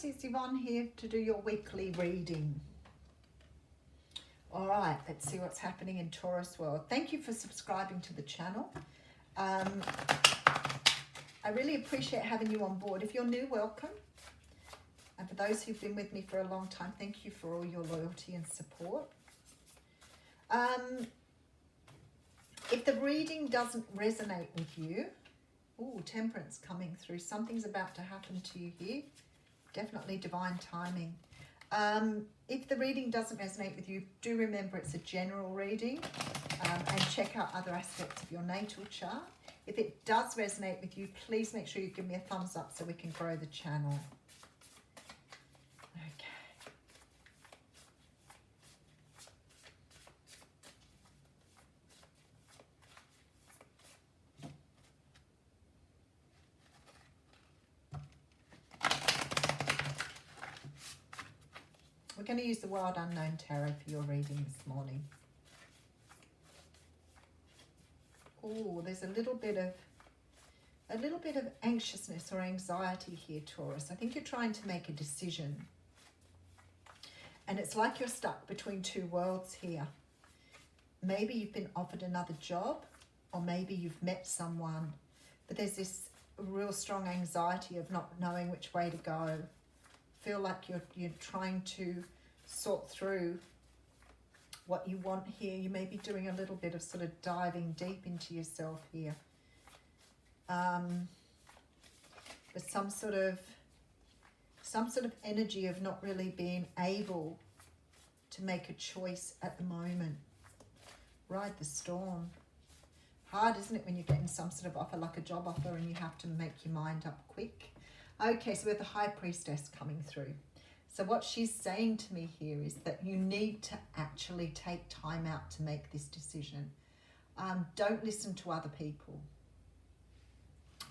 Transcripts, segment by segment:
Taurus, it's Yvonne here to do your weekly reading. All right, let's see what's happening in Taurus world. Thank you for subscribing to the channel. I really appreciate having you on board. If you're new, welcome. And for those who've been with me for a long time, thank you for all your loyalty and support. If the reading doesn't resonate with you, Temperance coming through. Something's about to happen to you here. Definitely divine timing. If the reading doesn't resonate with you, do remember it's a general reading, and check out other aspects of your natal chart. If it does resonate with you, please make sure you give me a thumbs up so we can grow the channel. Okay. We're going to use the Wild Unknown Tarot for your reading this morning. Oh, there's a little bit of anxiousness or anxiety here, Taurus. I think you're trying to make a decision. And it's like you're stuck between two worlds here. Maybe you've been offered another job, or maybe you've met someone, but there's this real strong anxiety of not knowing which way to go. Feel like you're trying to sort through what you want here. You may be doing a little bit of sort of diving deep into yourself here. With some sort of energy of not really being able to make a choice at the moment. Ride the storm. Hard, isn't it, when you're getting some sort of offer, like a job offer, and you have to make your mind up quick. Okay, so we have the High Priestess coming through. So what she's saying to me here is that you need to actually take time out to make this decision. Don't listen to other people.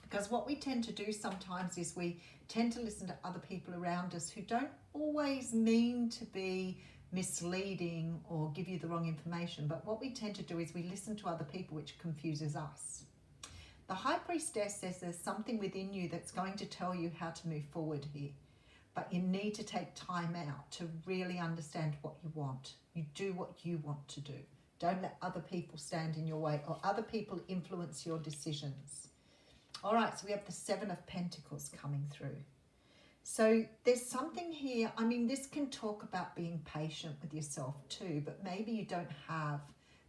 Because what we tend to do sometimes is we tend to listen to other people around us who don't always mean to be misleading or give you the wrong information. But what we tend to do is we listen to other people, which confuses us. The High Priestess says there's something within you that's going to tell you how to move forward here. But you need to take time out to really understand what you want. You do what you want to do. Don't let other people stand in your way or other people influence your decisions. All right, so we have the Seven of Pentacles coming through. So there's something here. I mean, this can talk about being patient with yourself too, but maybe you don't have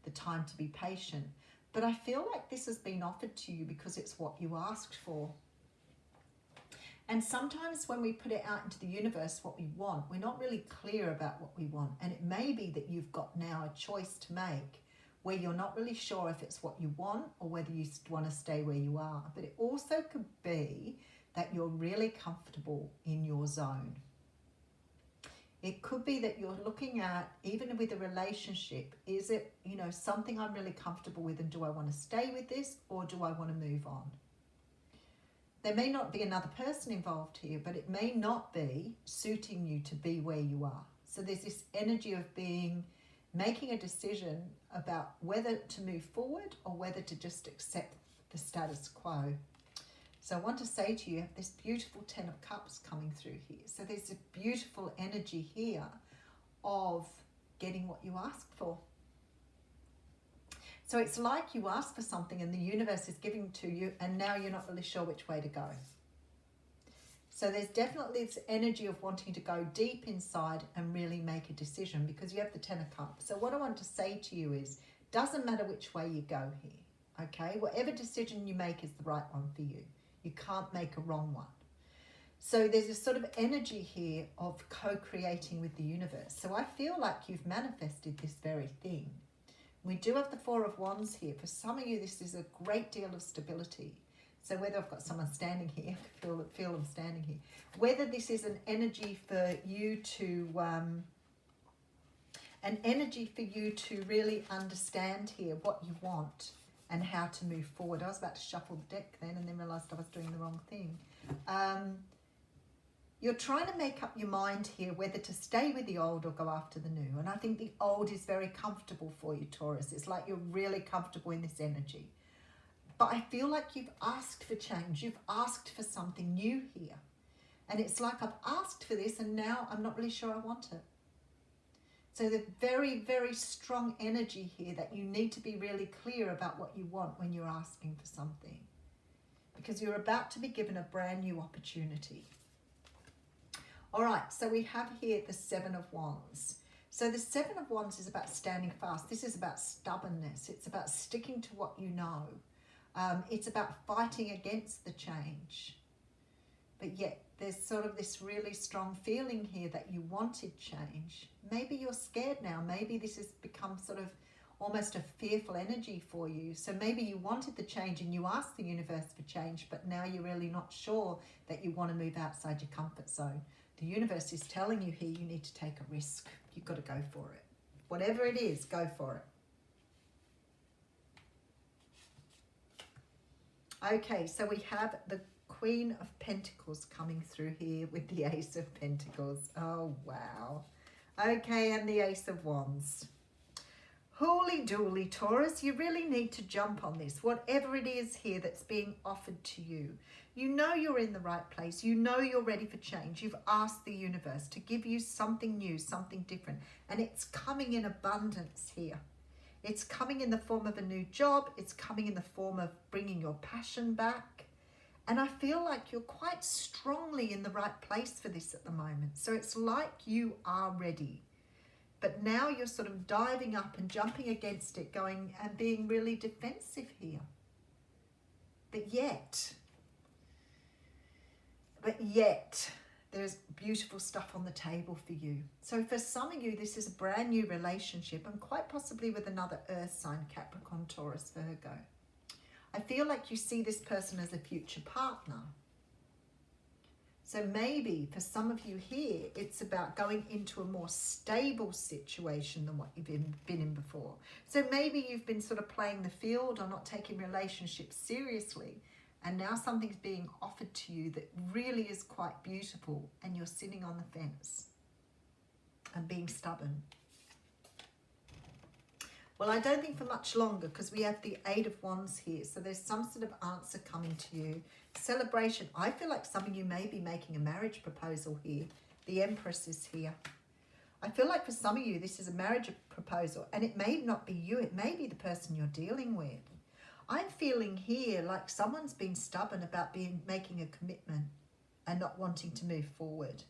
the time to be patient. But I feel like this has been offered to you because it's what you asked for. And sometimes when we put it out into the universe, what we want, we're not really clear about what we want. And it may be that you've got now a choice to make where you're not really sure if it's what you want or whether you want to stay where you are. But it also could be that you're really comfortable in your zone. It could be that you're looking at, even with a relationship, is it, something I'm really comfortable with, and do I want to stay with this or do I want to move on? There may not be another person involved here, but it may not be suiting you to be where you are. So there's this energy of making a decision about whether to move forward or whether to just accept the status quo. So I want to say to you, you have this beautiful Ten of Cups coming through here. So there's a beautiful energy here of getting what you asked for. So it's like you asked for something and the universe is giving to you, and now you're not really sure which way to go. So there's definitely this energy of wanting to go deep inside and really make a decision because you have the Ten of Cups. So what I want to say to you is, doesn't matter which way you go here, okay? Whatever decision you make is the right one for you. You can't make a wrong one. So there's a sort of energy here of co-creating with the universe. So I feel like you've manifested this very thing. We do have the Four of Wands here. For some of you, this is a great deal of stability. So whether I've got someone standing here, I can feel them standing here. Whether this is an energy for you to, really understand here what you want and how to move forward. I was about to shuffle the deck then and then realised I was doing the wrong thing. You're trying to make up your mind here whether to stay with the old or go after the new. And I think the old is very comfortable for you, Taurus. It's like you're really comfortable in this energy. But I feel like you've asked for change. You've asked for something new here. And it's like I've asked for this and now I'm not really sure I want it. So the very, very strong energy here that you need to be really clear about what you want when you're asking for something. Because you're about to be given a brand new opportunity. All right, so we have here the Seven of Wands. So the Seven of Wands is about standing fast. This is about stubbornness. It's about sticking to what you know. It's about fighting against the change. But yet there's sort of this really strong feeling here that you wanted change. Maybe you're scared now. Maybe this has become sort of almost a fearful energy for you. So maybe you wanted the change and you asked the universe for change, but now you're really not sure that you want to move outside your comfort zone. The universe is telling you here you need to take a risk. You've got to go for it. Whatever it is, go for it. Okay, so we have the Queen of Pentacles coming through here with the Ace of Pentacles. Oh, wow. Okay, and the Ace of Wands. Holy dooly, Taurus, you really need to jump on this. Whatever it is here that's being offered to you. You know you're in the right place. You know you're ready for change. You've asked the universe to give you something new, something different. And it's coming in abundance here. It's coming in the form of a new job. It's coming in the form of bringing your passion back. And I feel like you're quite strongly in the right place for this at the moment. So it's like you are ready. But now you're sort of diving up and jumping against it, going and being really defensive here. But yet, there's beautiful stuff on the table for you. So for some of you, this is a brand new relationship, and quite possibly with another earth sign, Capricorn, Taurus, Virgo. I feel like you see this person as a future partner. So maybe for some of you here, it's about going into a more stable situation than what you've been in before. So maybe you've been sort of playing the field or not taking relationships seriously. And now something's being offered to you that really is quite beautiful. And you're sitting on the fence and being stubborn. Well, I don't think for much longer, because we have the Eight of Wands here. So there's some sort of answer coming to you. Celebration. I feel like some of you may be making a marriage proposal here. The Empress is here. I feel like for some of you, this is a marriage proposal. And it may not be you. It may be the person you're dealing with. I'm feeling here like someone's been stubborn about making a commitment and not wanting to move forward.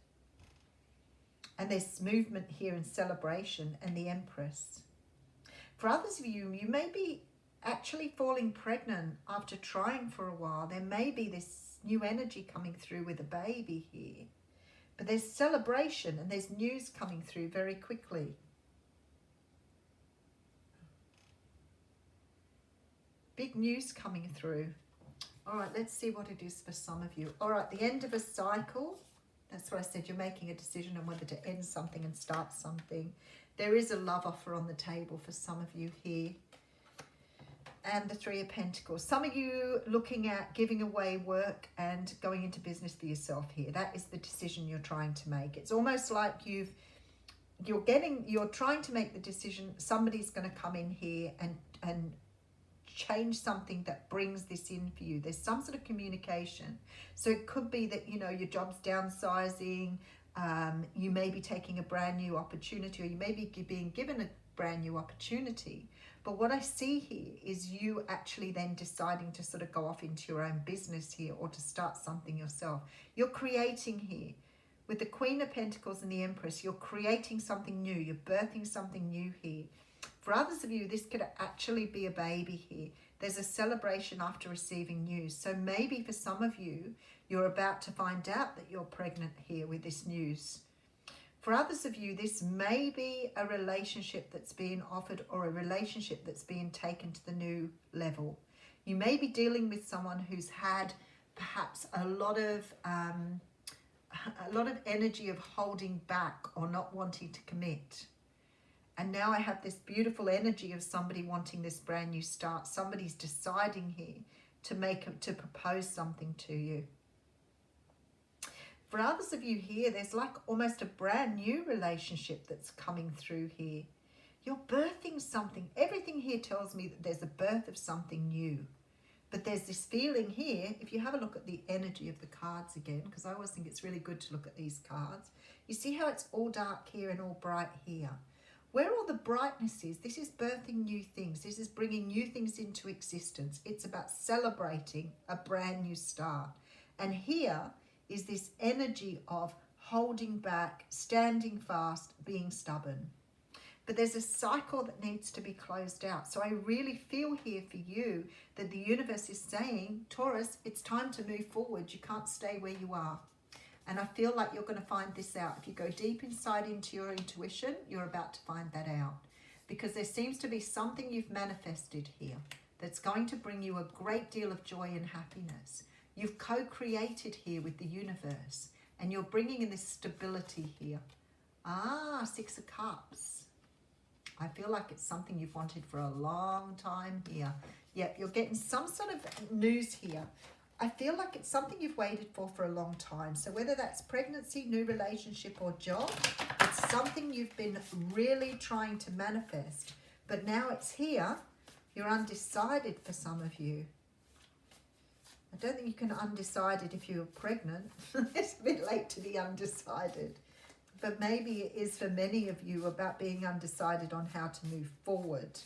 And there's movement here in celebration and the Empress. For others of you, you may be actually falling pregnant after trying for a while. There may be this new energy coming through with a baby here. But there's celebration and there's news coming through very quickly. Big news coming through. All right, let's see what it is for some of you. All right, the end of a cycle. That's what I said. You're making a decision on whether to end something and start something. There is a love offer on the table for some of you here. And the Three of Pentacles. Some of you looking at giving away work and going into business for yourself here. That is the decision you're trying to make. It's almost like you're trying to make the decision. Somebody's going to come in here and change something that brings this in for you. There's some sort of communication. So it could be that, you know, your job's downsizing. You may be taking a brand new opportunity, or you may be being given a brand new opportunity. But what I see here is you actually then deciding to sort of go off into your own business here, or to start something yourself. You're creating here. With the Queen of Pentacles and the Empress, you're creating something new. You're birthing something new here. For others of you, this could actually be a baby here. There's a celebration after receiving news. So maybe for some of you, you're about to find out that you're pregnant here with this news. For others of you, this may be a relationship that's being offered, or a relationship that's being taken to the new level. You may be dealing with someone who's had perhaps a lot of energy of holding back or not wanting to commit. And now I have this beautiful energy of somebody wanting this brand new start. Somebody's deciding here to propose something to you. For others of you here, there's like almost a brand new relationship that's coming through here. You're birthing something. Everything here tells me that there's a birth of something new. But there's this feeling here, if you have a look at the energy of the cards again, because I always think it's really good to look at these cards. You see how it's all dark here and all bright here? Where all the brightness is, this is birthing new things. This is bringing new things into existence. It's about celebrating a brand new start. And here is this energy of holding back, standing fast, being stubborn. But there's a cycle that needs to be closed out. So I really feel here for you that the universe is saying, Taurus, it's time to move forward. You can't stay where you are. And I feel like you're going to find this out. If you go deep inside into your intuition, you're about to find that out. Because there seems to be something you've manifested here that's going to bring you a great deal of joy and happiness. You've co-created here with the universe. And you're bringing in this stability here. Ah, Six of Cups. I feel like it's something you've wanted for a long time here. Yep, you're getting some sort of news here. I feel like it's something you've waited for a long time. So whether that's pregnancy, new relationship or job, it's something you've been really trying to manifest. But now it's here. You're undecided for some of you. I don't think you can undecided if you're pregnant. It's a bit late to be undecided. But maybe it is for many of you about being undecided on how to move forward.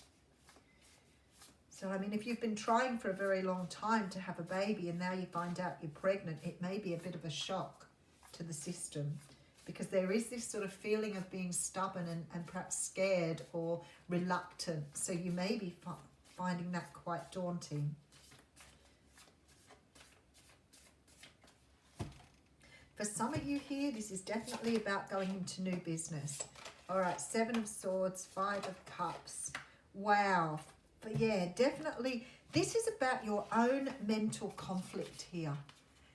So, I mean, if you've been trying for a very long time to have a baby and now you find out you're pregnant, it may be a bit of a shock to the system. Because there is this sort of feeling of being stubborn and perhaps scared or reluctant. So you may be finding that quite daunting. For some of you here, this is definitely about going into new business. All right, Seven of Swords, Five of Cups. Wow. But yeah, definitely, this is about your own mental conflict here.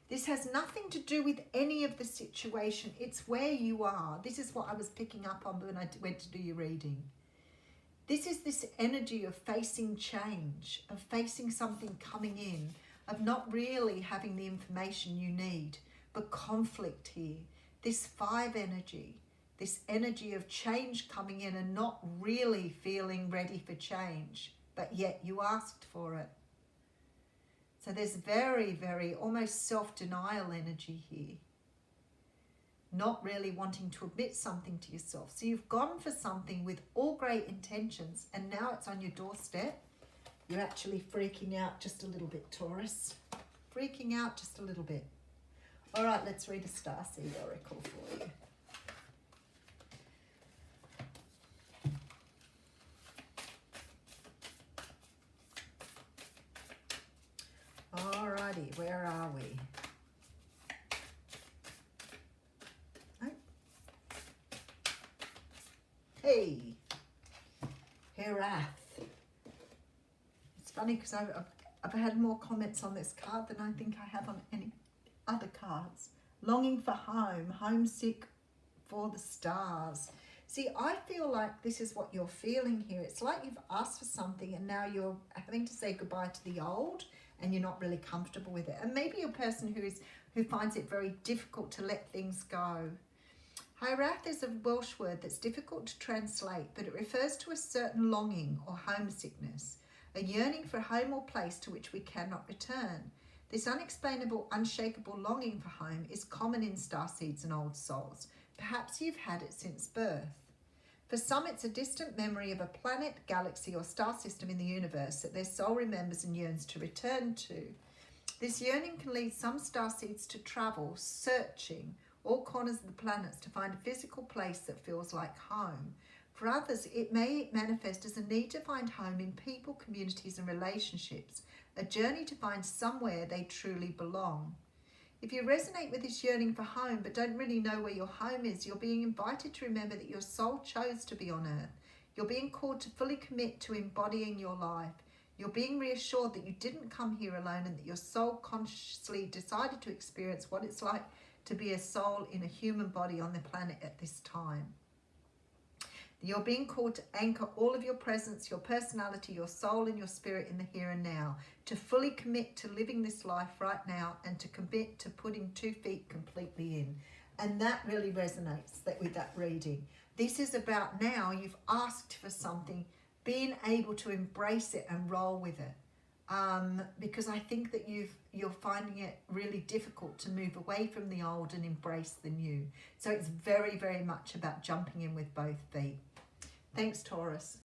This has nothing to do with any of the situation. It's where you are. This is what I was picking up on when I went to do your reading. This is this energy of facing change, of facing something coming in, of not really having the information you need. But conflict here, this five energy, this energy of change coming in and not really feeling ready for change, but yet you asked for it. So there's very, very almost self-denial energy here. Not really wanting to admit something to yourself. So you've gone for something with all great intentions and now it's on your doorstep. You're actually freaking out just a little bit, Taurus. Freaking out just a little bit. All right, let's read a Starseed Oracle for you. All righty, where are we? Oh. Hey, Herath. It's funny because I've had more comments on this card than I think I have on any other cards. Longing for home, homesick for the stars. See, I feel like this is what you're feeling here. It's like you've asked for something and now you're having to say goodbye to the old and you're not really comfortable with it. And maybe you're a person who finds it very difficult to let things go. Hirath is a Welsh word that's difficult to translate, but it refers to a certain longing or homesickness, a yearning for a home or place to which we cannot return. This unexplainable, unshakable longing for home is common in starseeds and old souls. Perhaps you've had it since birth. For some, it's a distant memory of a planet, galaxy, or star system in the universe that their soul remembers and yearns to return to. This yearning can lead some starseeds to travel, searching all corners of the planets to find a physical place that feels like home. For others, it may manifest as a need to find home in people, communities, and relationships, a journey to find somewhere they truly belong. If you resonate with this yearning for home but don't really know where your home is, you're being invited to remember that your soul chose to be on earth. You're being called to fully commit to embodying your life. You're being reassured that you didn't come here alone and that your soul consciously decided to experience what it's like to be a soul in a human body on the planet at this time. You're being called to anchor all of your presence, your personality, your soul and your spirit in the here and now, to fully commit to living this life right now and to commit to putting 2 feet completely in. And that really resonates with that reading. This is about now you've asked for something, being able to embrace it and roll with it. because I think that you're finding it really difficult to move away from the old and embrace the new. So it's very, very much about jumping in with both feet. Thanks, Taurus.